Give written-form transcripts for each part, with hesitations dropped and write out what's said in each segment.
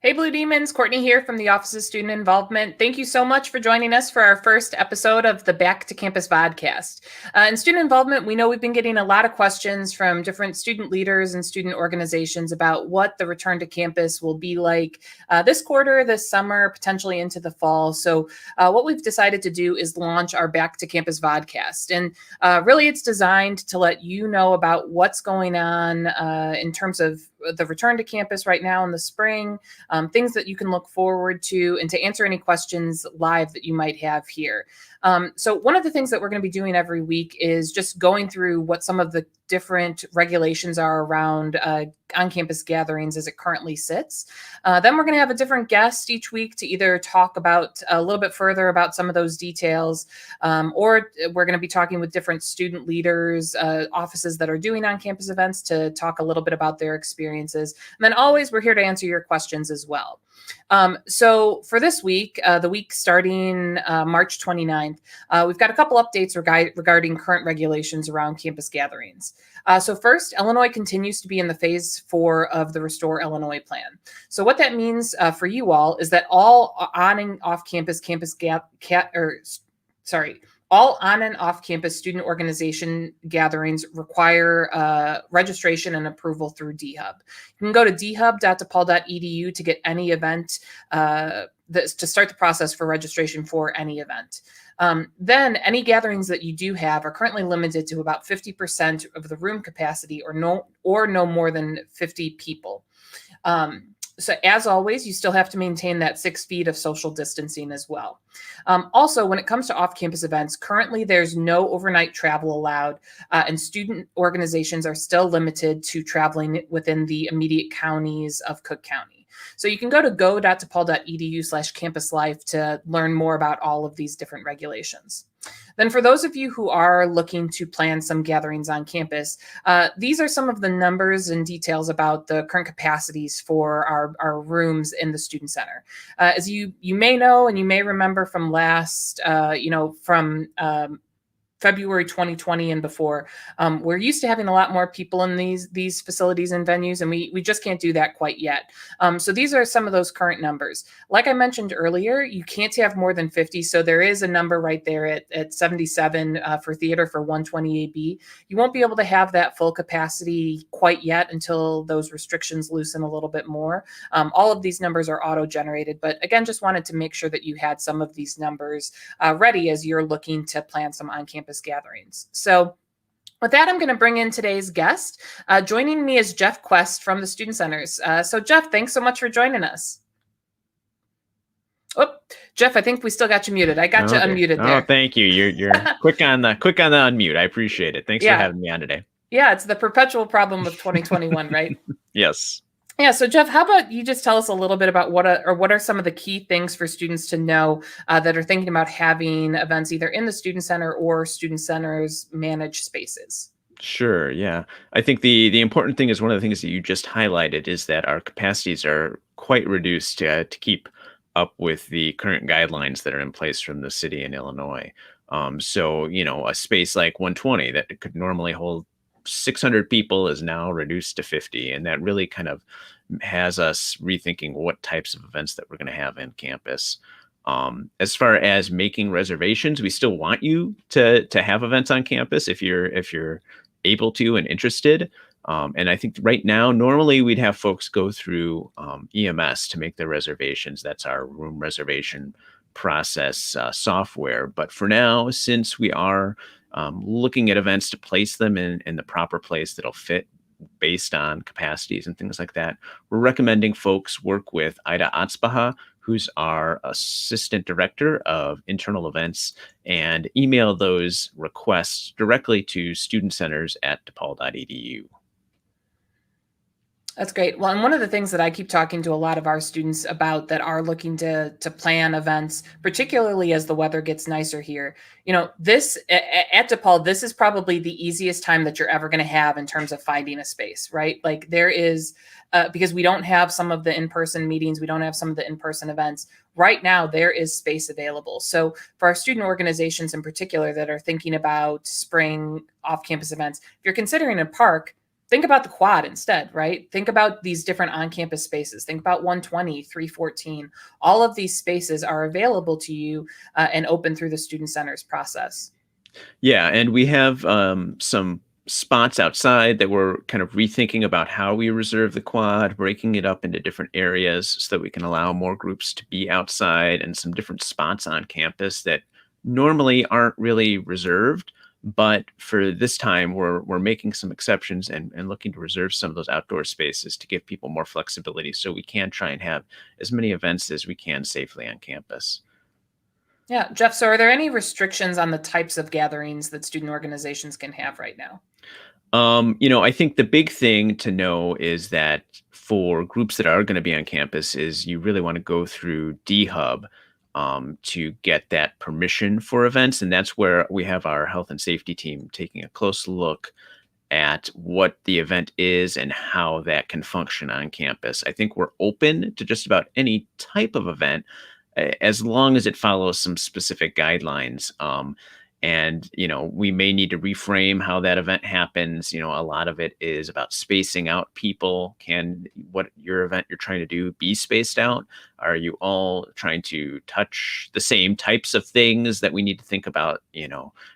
Hey, Blue Demons, Courtney here from the Office of Student Involvement. Thank you so much for joining us for our first episode of the Back to Campus Vodcast. In student involvement, we know we've been getting a lot of questions from different student leaders and student organizations about what the return to campus will be like this quarter, this summer, potentially into the fall. So what we've decided to do is launch our Back to Campus Vodcast. And really, it's designed to let you know about what's going on in terms of the return to campus right now in the spring, things that you can look forward to, and to answer any questions live that you might have here. So one of the things that we're going to be doing every week is just going through what some of the different regulations are around on-campus gatherings as it currently sits. Then we're going to have a different guest each week to either talk about a little bit further about some of those details, or we're going to be talking with different student leaders, offices that are doing on-campus events to talk a little bit about their experiences. And then always we're here to answer your questions as well. So for this week, the week starting March 29th, we've got a couple updates regarding current regulations around campus gatherings. So first, Illinois continues to be in the phase 4 of the Restore Illinois plan. So what that means for you all is that all on and off campus all on and off campus student organization gatherings require registration and approval through DHub. You can go to dhub.depaul.edu to get any event, to start the process for registration for any event. Then any gatherings that you do have are currently limited to about 50% of the room capacity or no more than 50 people. So as always, you still have to maintain that 6 feet of social distancing as well. Also, when it comes to off-campus events, currently there's no overnight travel allowed, and student organizations are still limited to traveling within the immediate counties of Cook County. So you can go to go.depaul.edu/campuslife to learn more about all of these different regulations. Then for those of you who are looking to plan some gatherings on campus, these are some of the numbers and details about the current capacities for our rooms in the Student Center. As you may know, and you may remember from last, February 2020 and before, we're used to having a lot more people in these facilities and venues, and we just can't do that quite yet. So these are some of those current numbers. Like I mentioned earlier, you can't have more than 50, so there is a number right there at 77 for theater for 120 AB. You won't be able to have that full capacity quite yet until those restrictions loosen a little bit more. All of these numbers are auto-generated, but again, just wanted to make sure that you had some of these numbers ready as you're looking to plan some on-campus gatherings. So with that, I'm going to bring in today's guest. Joining me is Jeff Quest from the Student Centers. So Jeff, thanks so much for joining us. Oh, Jeff, I think we still got you muted. I got you unmuted there. Oh, thank you. You're quick on the unmute. I appreciate it. Thanks for having me on today. Yeah, it's the perpetual problem of 2021, right? Yes. Yeah. So Jeff, how about you just tell us a little bit about what are some of the key things for students to know that are thinking about having events either in the Student Center or Student Centers managed spaces? Sure. Yeah. I think the important thing is one of the things that you just highlighted is that our capacities are quite reduced to keep up with the current guidelines that are in place from the city in Illinois. So, a space like 120 that could normally hold 600 people is now reduced to 50. And that really kind of has us rethinking what types of events that we're going to have in campus. As far as making reservations, we still want you to have events on campus if you're able to and interested. And I think right now, normally we'd have folks go through EMS to make their reservations. That's our room reservation process software. But for now, since we are looking at events to place them in the proper place that'll fit based on capacities and things like that, we're recommending folks work with Ida Atzbaha, who's our Assistant Director of Internal Events, and email those requests directly to studentcenters@depaul.edu. That's great. Well, and one of the things that I keep talking to a lot of our students about that are looking to plan events, particularly as the weather gets nicer here, this at DePaul, this is probably the easiest time that you're ever going to have in terms of finding a space, right? Like there is, because we don't have some of the in-person meetings, we don't have some of the in-person events. Right now, there is space available. So for our student organizations in particular that are thinking about spring off-campus events, if you're considering a park, think about the quad instead, right? Think about these different on-campus spaces. Think about 120, 314. All of these spaces are available to you and open through the Student Centers process. Yeah, and we have some spots outside that we're kind of rethinking about how we reserve the quad, breaking it up into different areas so that we can allow more groups to be outside, and some different spots on campus that normally aren't really reserved. But for this time, we're making some exceptions and looking to reserve some of those outdoor spaces to give people more flexibility so we can try and have as many events as we can safely on campus. Yeah, Jeff, so are there any restrictions on the types of gatherings that student organizations can have right now? I think the big thing to know is that for groups that are going to be on campus is you really want to go through DHub to get that permission for events. And that's where we have our health and safety team taking a close look at what the event is and how that can function on campus. I think we're open to just about any type of event as long as it follows some specific guidelines. And we may need to reframe how that event happens. A lot of it is about spacing out people. Can what your event you're trying to do be spaced out? Are you all trying to touch the same types of things that we need to think about?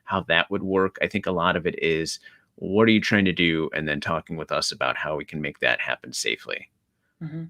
How that would work. I think a lot of it is, what are you trying to do, and then talking with us about how we can make that happen safely. Mm-hmm.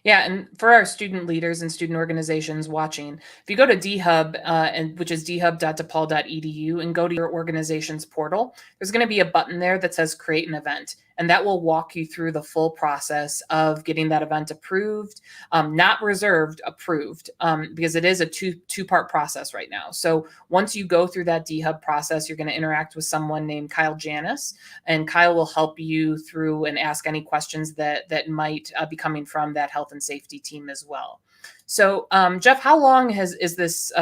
Yeah, and for our student leaders and student organizations watching, if you go to DHub, which is dhub.depaul.edu, and go to your organization's portal, there's going to be a button there that says create an event. And that will walk you through the full process of getting that event approved, not reserved, approved, because it is a two-part process right now. So once you go through that DHub process, you're going to interact with someone named Kyle Janis, and Kyle will help you through and ask any questions that might be coming from that health and safety team as well. So, Jeff, how long is this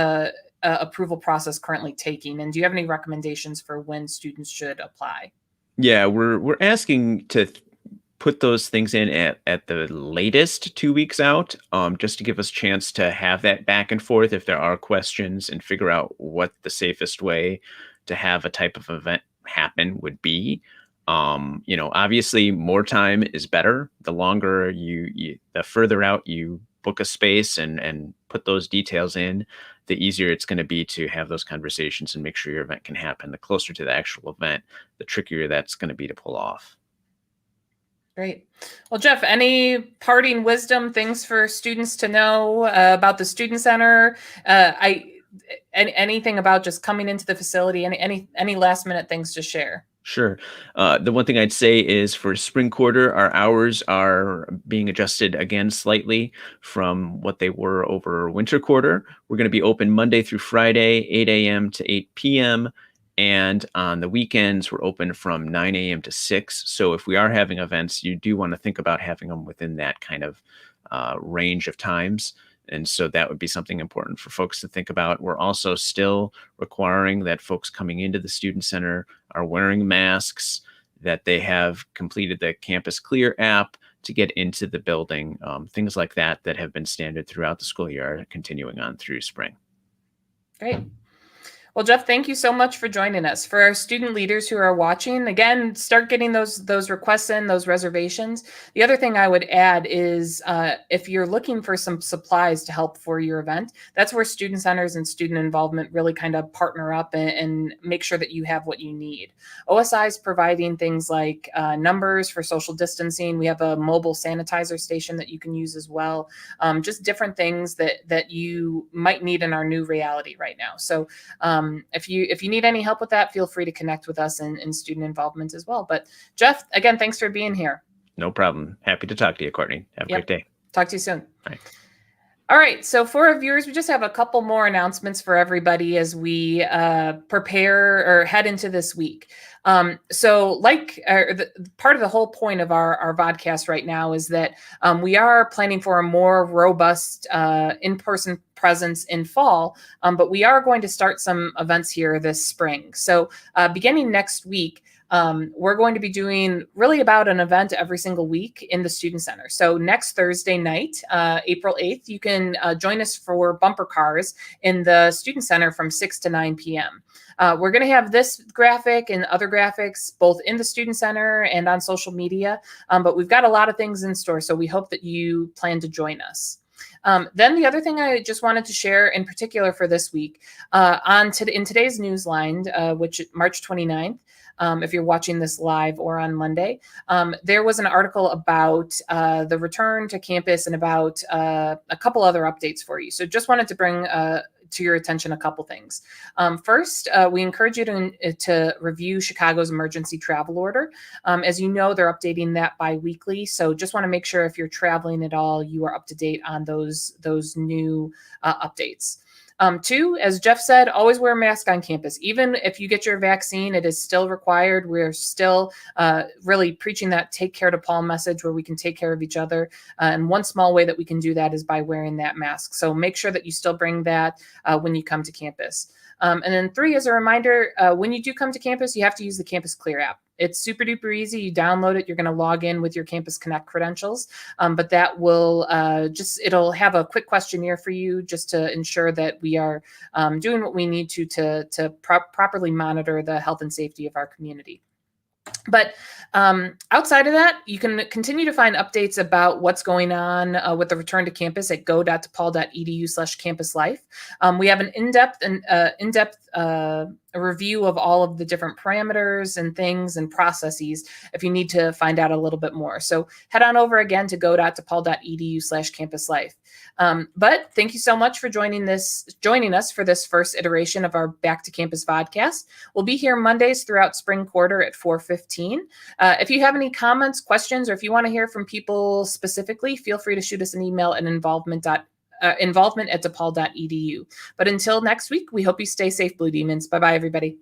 approval process currently taking, and do you have any recommendations for when students should apply? Yeah, we're asking to put those things in at the latest 2 weeks out, just to give us a chance to have that back and forth if there are questions and figure out what the safest way to have a type of event happen would be. Obviously more time is better. The longer the further out you book a space and put those details in, the easier it's going to be to have those conversations and make sure your event can happen. The closer to the actual event, the trickier that's going to be to pull off. Great. Well, Jeff, any parting wisdom, things for students to know about the Student Center? Anything about just coming into the facility? Any last minute things to share? Sure. The one thing I'd say is for spring quarter, our hours are being adjusted again slightly from what they were over winter quarter. We're going to be open Monday through Friday, 8 a.m. to 8 p.m. And on the weekends, we're open from 9 a.m. to 6. So if we are having events, you do want to think about having them within that kind of range of times. And so that would be something important for folks to think about. We're also still requiring that folks coming into the Student Center are wearing masks, that they have completed the Campus Clear app to get into the building. Things like that have been standard throughout the school year are continuing on through spring. Great. Well, Jeff, thank you so much for joining us. For our student leaders who are watching, again, start getting those requests in, those reservations. The other thing I would add is if you're looking for some supplies to help for your event, that's where student centers and student involvement really kind of partner up and make sure that you have what you need. OSI is providing things like numbers for social distancing. We have a mobile sanitizer station that you can use as well. Just different things that you might need in our new reality right now. So if you need any help with that, feel free to connect with us in student involvement as well. But Jeff, again, thanks for being here. No problem. Happy to talk to you, Courtney. Have a great day. Talk to you soon. Bye. All right. So for our viewers, we just have a couple more announcements for everybody as we prepare or head into this week. So part of the whole point of our vodcast right now is that we are planning for a more robust in-person presence in fall, but we are going to start some events here this spring. So beginning next week, we're going to be doing really about an event every single week in the Student Center. So next Thursday night, April 8th, you can join us for bumper cars in the Student Center from 6 to 9 p.m. We're going to have this graphic and other graphics both in the Student Center and on social media, but we've got a lot of things in store, so we hope that you plan to join us. Then the other thing I just wanted to share in particular for this week, in today's Newsline, which March 29th, if you're watching this live or on Monday, there was an article about the return to campus and about a couple other updates for you. So just wanted to bring to your attention a couple things. First, we encourage you to review Chicago's emergency travel order. As you know, they're updating that bi-weekly. So just want to make sure if you're traveling at all, you are up to date on those new updates. Two, as Jeff said, always wear a mask on campus. Even if you get your vaccine, it is still required. We're still really preaching that take care to Paul message where we can take care of each other. And one small way that we can do that is by wearing that mask. So make sure that you still bring that when you come to campus. And then three, as a reminder, when you do come to campus, you have to use the Campus Clear app. It's super duper easy. You download it. You're going to log in with your Campus Connect credentials, but that will it'll have a quick questionnaire for you just to ensure that we are doing what we need to properly monitor the health and safety of our community. But outside of that, you can continue to find updates about what's going on with the return to campus at go.depaul.edu/campuslife. We have an in-depth review of all of the different parameters and things and processes if you need to find out a little bit more. So head on over again to go.depaul.edu/campuslife. But thank you so much for joining us for this first iteration of our Back to Campus Vodcast. We'll be here Mondays throughout spring quarter at 4:15. If you have any comments, questions, or if you want to hear from people specifically, feel free to shoot us an email at involvement@depaul.edu. But until next week, we hope you stay safe, Blue Demons. Bye-bye, everybody.